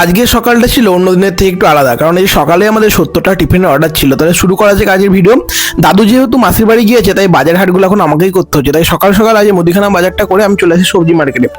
আজকে সকালটা ছিল অন্য দিনের থেকে একটু আলাদা, কারণ এই সকালে আমাদের 70টা টিফিনের অর্ডার ছিল। তাহলে শুরু করা যাক আজকের ভিডিও। দাদু যেহেতু মাসির বাড়ি গিয়েছে, তাই বাজার হাটগুলো এখন আমাকেই করতে হচ্ছে। তাই সকাল সকাল আজ মুদিখানা বাজারটা করে আমি চলে আসি সবজি মার্কেটে।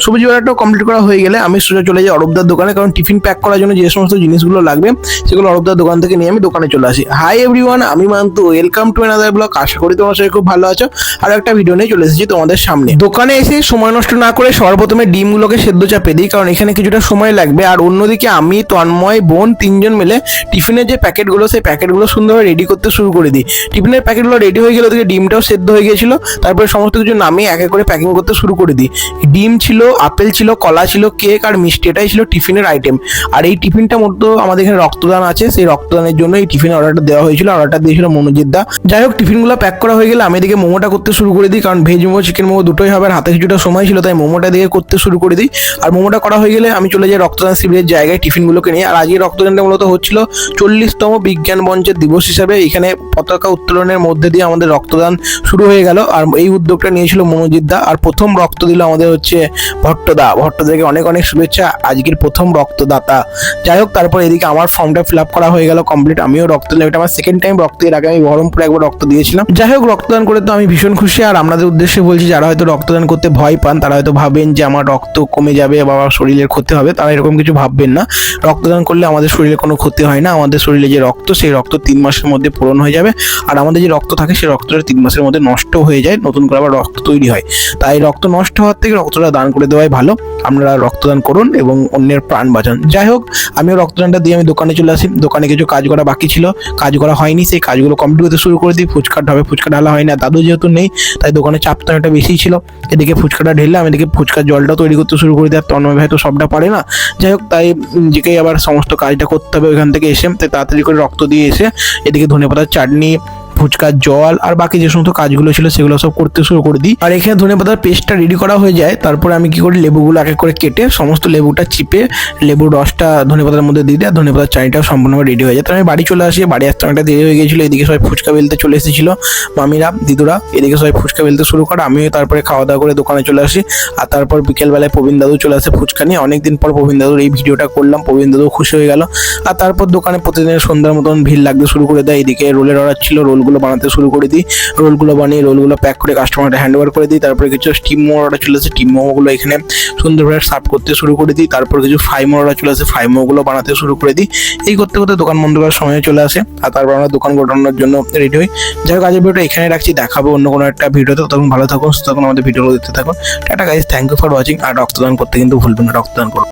সবজি বাজারটাও কমপ্লিট করা হয়ে গেলে আমি সোজা চলে যাই অরূপদার দোকানে, কারণ টিফিন প্যাক করার জন্য যে সমস্ত জিনিসগুলো লাগবে সেগুলো অরূপদার দোকান থেকে নিয়ে আমি দোকানে চলে আসি। হাই এভরিওয়ান, আমি Mantu, welcome to another blog. আশা করি তোমার সবাই খুব ভালো আছো। আর একটা ভিডিও নিয়ে চলে এসেছি তোমাদের সামনে। দোকানে এসে সময় নষ্ট না করে সবার প্রথমে ডিমগুলোকে সেদ্ধ চাপে দিই, কারণ এখানে কিছুটা সময় লাগবে। আর অন্যদিকে আমি, তন্ময়, বোন তিনজন মিলে টিফিনের যে প্যাকেটগুলো সেই প্যাকেটগুলো সুন্দরভাবে রেডি করতে শুরু করে দিই। টিফিনের প্যাকেটগুলো রেডি হয়ে গেলে ওদিকে ডিমটাও সেদ্ধ হয়ে গিয়েছিল। তারপরে সমস্ত কিছু নামিয়ে এক এক করে প্যাকিং করতে শুরু করে দিই। ডিম ছিল, আপেল ছিল, কলা ছিল, কেক আর মিষ্টি, এটাই ছিল টিফিনের আইটেম। আর এই টিফিনটা মূলত আমাদের এখানে রক্তদান আছে, সেই রক্তদানের জন্য এই টিফিনের অর্ডারটা দেওয়া হয়েছিল। অর্ডারটা দিয়েছিল মনোজিৎ দা। যাই হোক, টিফিনগুলো প্যাক করা হয়ে গেলে আমি এদিকে মোমোটা করতে শুরু করে দিই, কারণ ভেজ মোমো চিকেন মোমো দুটোই হবে। আর হাতে কিছুটা সময় ছিল, তাই মোমোটা দিকে করতে শুরু করে দিই। আর মোমোটা করা হয়ে গেলে আমি চলে যাই রক্তদান শিবিরের জায়গায় টিফিনগুলোকে নিয়ে। আর আজকে রক্তদানটা মূলত হচ্ছিল 40তম বিজ্ঞান মঞ্চের দিবস হিসাবে। এখানে পতাকা উত্তোলনের মধ্যে দিয়ে আমাদের রক্তদান শুরু হয়ে গেল। আর এই উদ্যোগটা নিয়েছিল মনোজিৎ দা। আর প্রথম রক্ত দিল আমাদের হচ্ছে ভট্টদা। ভট্টদাকে অনেক অনেক শুভেচ্ছা, আজকের প্রথম রক্তদাতা। যাই হোক, তারপর এদিকে আমার ফর্মটা ফিল আপ করা হয়ে গেল কমপ্লিট। আমিও রক্ত দিলাম, এটা আমার সেকেন্ড টাইম রক্ত। এর আগে আমি বহরমপুরে একবার রক্ত দিয়েছিলাম। যাই হোক, রক্তদান করে তো আমি ভীষণ খুশি। আর আপনাদের উদ্দেশ্যে বলছি, যারা হয়তো রক্তদান করতে ভয় পান, তারা হয়তো ভাবেন যে আমার রক্ত কমে যাবে বা আমার শরীরের ক্ষতি হবে, তারা এরকম কিছু ভাববেন না। রক্তদান করলে আমাদের শরীরে কোনো ক্ষতি হয় না। আমাদের শরীরে যে রক্ত, সেই রক্ত 3 মাসের মধ্যে পূরণ হয়ে যাবে। আর আমাদের যে রক্ত থাকে, সেই রক্তটা 3 মাসের মধ্যে নষ্ট হয়ে যায়, নতুন করে আবার রক্ত তৈরি হয়। তাই রক্ত নষ্ট হওয়ার থেকে রক্তটা দান করে দেওয়াই ভালো। আপনারা রক্তদান করুন এবং অন্যের প্রাণ বাঁচান। যাই হোক, আমিও রক্তদানটা দিয়ে আমি দোকানে চলে আসি। দোকানে কিছু কাজ করা বাকি ছিল, কাজ করা হয়নি, সেই কাজগুলো কমপ্লিট করতে শুরু করে দিই। ফুচকা হবে, ফুচকা ঢালা হয় না, দাদু যেহেতু নেই তাই দোকানে চাপটা একটা বেশি ছিল। এদিকে ফুচকাটা ঢেললাম, এদিকে ফুচকার জলটাও তৈরি করতে শুরু করে দিই। আর তন্ময় ভাই তো সবটা পারে না। যাই হোক, তাই নিজেকেই আবার সমস্ত কাজটা করতে হবে ওইখান থেকে এসে। তাই তাড়াতাড়ি করে রক্ত দিয়ে এসে এদিকে ধনেপাতার চাটনি, ফুচকার জল আর বাকি যে সমস্ত কাজগুলো ছিল সেগুলো সব করতে শুরু করে দিই। আর এখানে ধনেপাতার পেস্টটা রেডি করা হয়ে যায়। তারপরে আমি কি করি, লেবুগুলো এক এক করে কেটে সমস্ত লেবুটা চিপে লেবুর রসটা ধনেপাতার মধ্যে দিয়ে দিই। আর ধনেপাতার চাটনিটাও সম্পূর্ণভাবে রেডি হয়ে যায়। তো আমি বাড়ি চলে আসি। বাড়ি আসতে অনেকটা দেরি হয়ে গিয়েছিল। এদিকে সবাই ফুচকা বেলতে চলে এসেছিল, মামিরা, দিদুরা। এদিকে সবাই ফুচকা বেলতে শুরু করে, আমিও তারপরে খাওয়া দাওয়া করে দোকানে চলে আসি। আর তারপর বিকেলবেলায় প্রবীণ দাদু চলে আসে ফুচকা নিয়ে। অনেকদিন পর প্রবীণ দাদুর এই ভিডিওটা করলাম, প্রবীণ দাদু খুশি হয়ে গেল। আর তারপর দোকানে প্রতিদিনের সন্ধ্যার মতন ভিড় লাগতে শুরু করে দেয়। এদিকে রোলের অর্ডার ছিল, রোলগুলো বানাতে শুরু করে দিই। রোলগুলো বানিয়ে রোলগুলো প্যাক করে কাস্টমারকে হ্যান্ড ওভার করে দিই। তারপরে কিছু স্টিম মোমো অর্ডার চলে আসে, স্টিম মোমোগুলো এখানে সুন্দরভাবে সার্ভ করতে শুরু করে দিই। তারপর কিছু ফ্রাই মোমো অর্ডার চলে আসে, ফ্রাই মোমোগুলো বানাতে শুরু করে দিই। এই করতে করতে দোকান বন্ধ করার সময় চলে আসে। আর তারপর আমরা দোকান গোটানোর জন্য রেডি হই। যাই হোক, আজকের ভিডিওটা এখানে রাখছি, দেখাবো অন্য কোনো একটা ভিডিওতে। তখন ভালো থাকুন, সুস্থ থাকুন, আমাদের ভিডিওগুলো দেখতে থাকুন। টাটা guys, thank you for watching. আর রক্তদান করতে কিন্তু ভুলবেন না, রক্তদান করুন।